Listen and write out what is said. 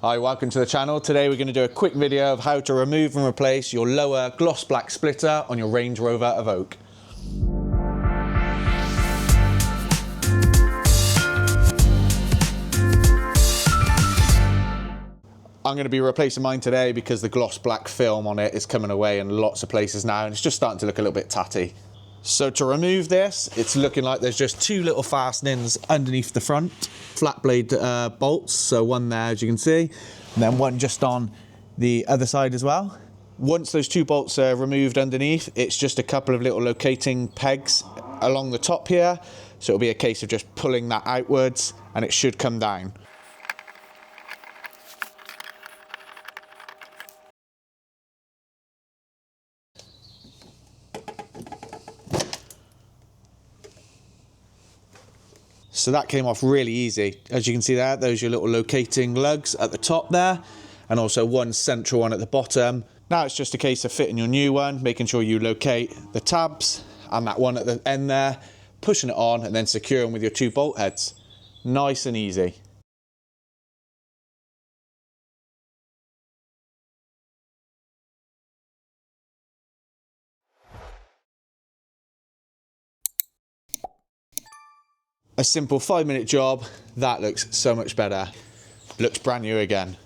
Hi, welcome to the channel. Today we're going to do a quick video of how to remove and replace your lower gloss black splitter on your Range Rover Evoque. I'm going to be replacing mine today because the gloss black film on it is coming away in lots of places now and it's just starting to look a little bit tatty. So to remove this, it's looking like there's just two little fastenings underneath the front, flat blade bolts, so one there as you can see, and then one just on the other side as well. Once those two bolts are removed underneath, it's just a couple of little locating pegs along the top here, so it'll be a case of just pulling that outwards and it should come down. So that came off really easy. As you can see there, those are your little locating lugs at the top there, and also one central one at the bottom. Now it's just a case of fitting your new one, making sure you locate the tabs and that one at the end there, pushing it on and then securing with your two bolt heads. Nice and easy. A simple 5-minute job, that looks so much better. Looks brand new again.